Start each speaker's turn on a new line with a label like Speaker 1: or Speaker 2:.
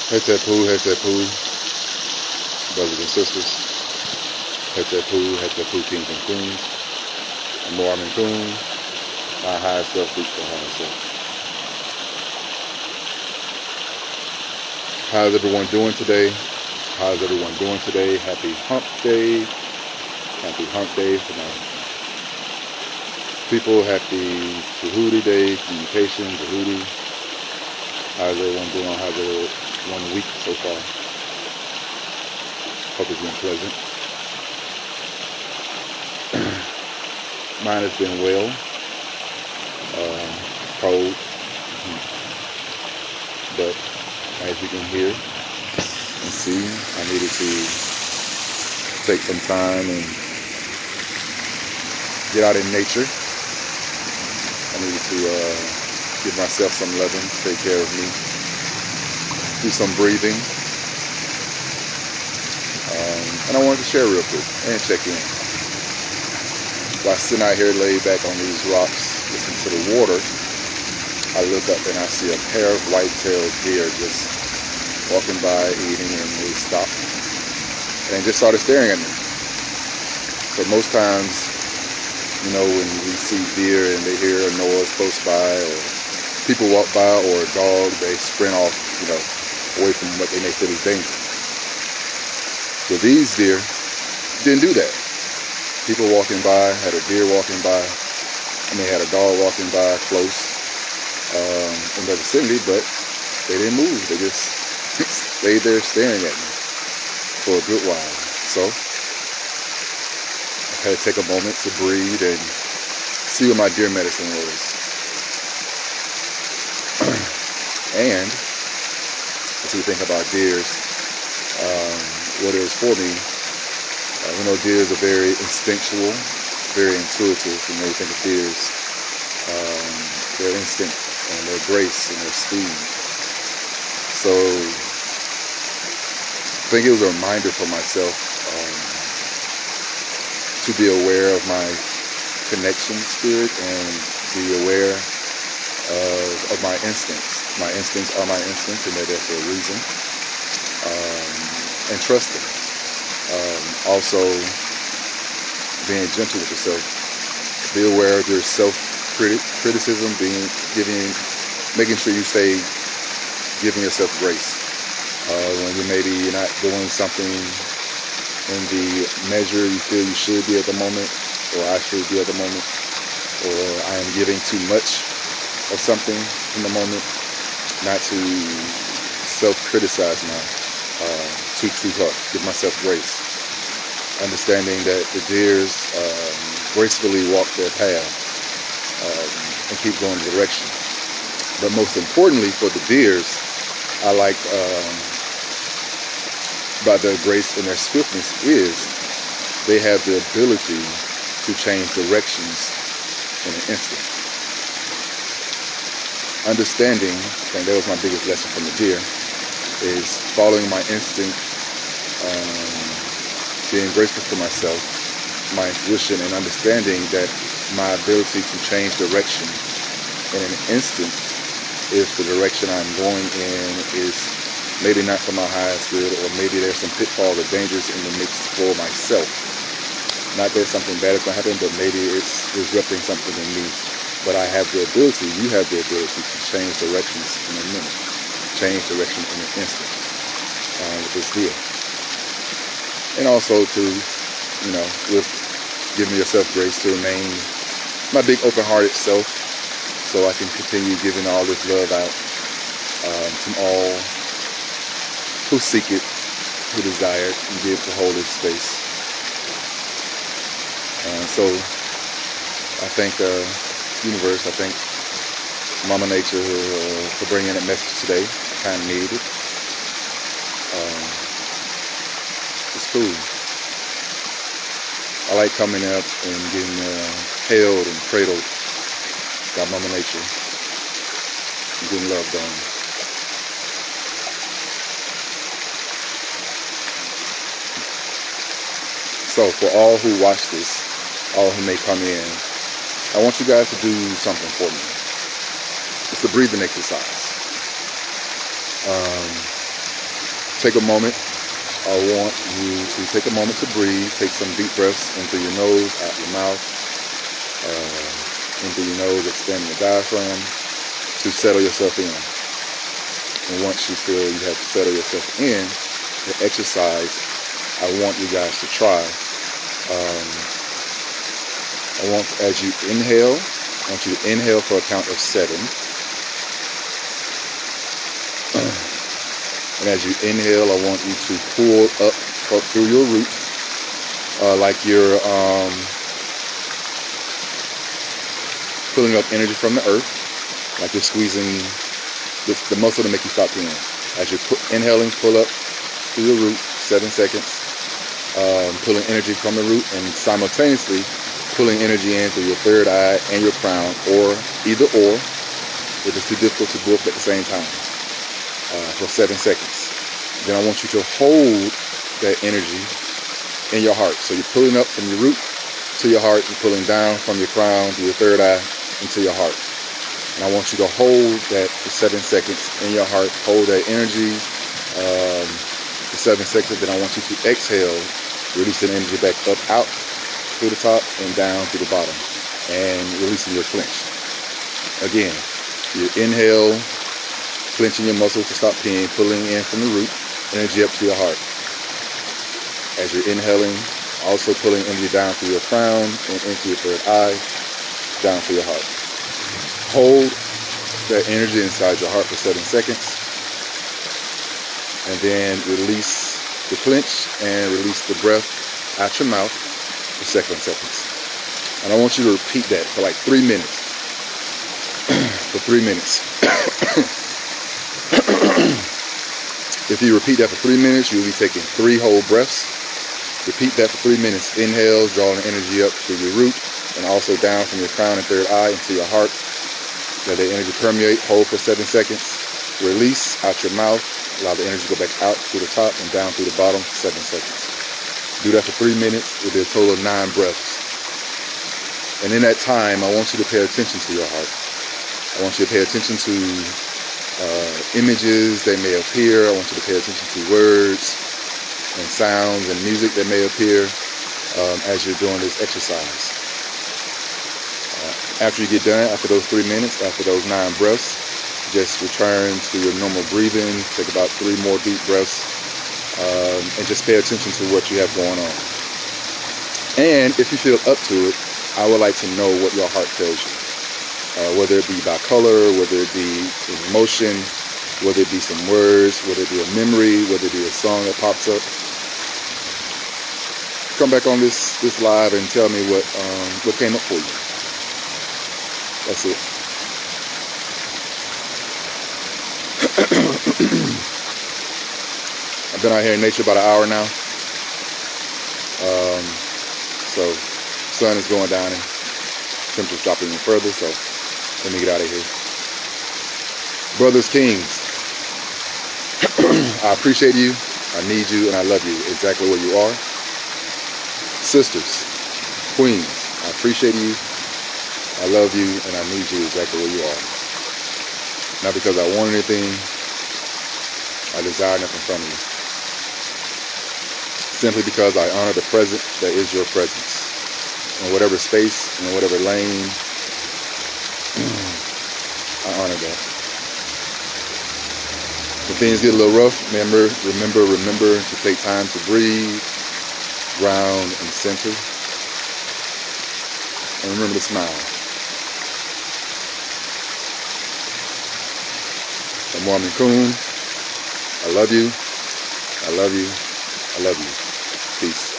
Speaker 1: Head poo, brothers and sisters. Head poo, kings and queens. Amor, my high self, reach for high self. How's everyone doing today? How's everyone doing today? Happy hump day. Happy hump day for my people. Happy Tahuti Day, communication, Tahuti. How's everyone doing? How's everyone week so far? Hope it's been pleasant. Mine has been well. Cold. But as you can hear and see, I needed to take some time and get out in nature. I needed to give myself some loving, take care of me, do some breathing. And I wanted to share real quick and check in. While sitting out here laid back on these rocks, listening to the water, I look up and I see a pair of white-tailed deer just walking by, eating, and they stopped and just started staring at me. So most times, you know, when we see deer and they hear a noise close by, or people walk by, or a dog, they sprint off, you know, away from what they may feel is dangerous. So these deer didn't do that. People walking by, had a deer walking by, and they had a dog walking by close in the vicinity, but they didn't move. They just stayed there staring at me for a good while. So I had to take a moment to breathe and see what my deer medicine was. And as we think about deers, what it was for me, you know, deers are very instinctual, very intuitive. When you think of deers, their instinct and their grace and their speed. So I think it was a reminder for myself to be aware of my connection spirit and be aware of my instincts. My instincts are my instincts, and they're there for a reason. And trust them. Also, being gentle with yourself. Be aware of your self-criticism, making sure you stay giving yourself grace. When you maybe you're not doing something in the measure you feel you should be at the moment, or I should be at the moment, or I am giving too much of something in the moment, not to self-criticize now, too hard, give myself grace. Understanding that the deers gracefully walk their path and keep going the direction. But most importantly for the deers, I like about their grace and their swiftness is they have the ability to change directions in an instant. Understanding, I think that was my biggest lesson from the deer, is following my instinct, being grateful for myself, my intuition, and understanding that my ability to change direction in an instant if the direction I'm going in is maybe not for my highest good, or maybe there's some pitfalls or dangers in the mix for myself. Not that something bad is going to happen, but maybe it's disrupting something in me. But I have the ability, you have the ability to change directions in a minute, change direction in an instant with this deal. And also to, you know, with giving yourself grace to remain my big open-hearted self, so I can continue giving all this love out to all who seek it, who desire it, and be able to hold this space. So I thank universe, I thank Mama Nature for bringing that message today. I kind of needed it. It's cool. I like coming up and getting held and cradled by Mama Nature and getting loved on. So for all who watch this, all who may come in, I want you guys to do something for me. It's a breathing exercise. take a moment. I want you to take a moment to breathe. Take some deep breaths in through your nose, out your mouth, in through your nose, expanding the diaphragm to settle yourself in. And once you feel you have settled yourself in, the exercise I want you guys to try. I want, as you inhale, I want you to inhale for a count of 7. And as you inhale, I want you to pull up through your root, like you're pulling up energy from the earth, like you're squeezing the muscle to make you stop peeing. As you're inhaling, pull up through your root, 7 seconds, pulling energy from the root, and simultaneously pulling energy in through your third eye and your crown, or either or, if it's too difficult to both at the same time, for 7 seconds. Then I want you to hold that energy in your heart. So you're pulling up from your root to your heart, you're pulling down from your crown to your third eye into your heart. And I want you to hold that for 7 seconds in your heart. Hold that energy for 7 seconds. Then I want you to exhale, releasing energy back up, out through the top and down through the bottom, and releasing your clench. Again, you inhale, clenching your muscles to stop peeing, pulling in from the root, energy up to your heart. As you're inhaling, also pulling energy down through your crown and into your third eye, down to your heart. Hold that energy inside your heart for 7 seconds, and then release the clench and release the breath out your mouth for 7 seconds. And I want you to repeat that for like 3 minutes. For 3 minutes. If you repeat that for 3 minutes, you'll be taking 3 whole breaths. Repeat that for 3 minutes. Inhale, drawing energy up through your root and also down from your crown and third eye into your heart. Let the energy permeate. Hold for 7 seconds. Release out your mouth. Allow the energy to go back out through the top and down through the bottom for 7 seconds. Do that for 3 minutes. We'll do a total of 9 breaths. And in that time, I want you to pay attention to your heart. I want you to pay attention to images that may appear. I want you to pay attention to words and sounds and music that may appear as you're doing this exercise. After you get done, after those 3 minutes, after those 9 breaths, just return to your normal breathing. Take about 3 more deep breaths, and just pay attention to what you have going on. And if you feel up to it, I would like to know what your heart tells you. Whether it be by color, whether it be in emotion, whether it be some words, whether it be a memory, whether it be a song that pops up. Come back on this live and tell me what came up for you. That's it. I've been out here in nature about an hour now. So sun is going down and temperature's dropping even further, so let me get out of here. Brothers, kings, I appreciate you, I need you, and I love you exactly where you are. Sisters, queens, I appreciate you, I love you, and I need you exactly where you are. Not because I want anything, I desire nothing from you. Simply because I honor the present that is your presence. In whatever space, in whatever lane, I honor that. When things get a little rough, remember to take time to breathe, ground, and center. And remember to smile. Amor, I love you. I love you. I love you. Peace.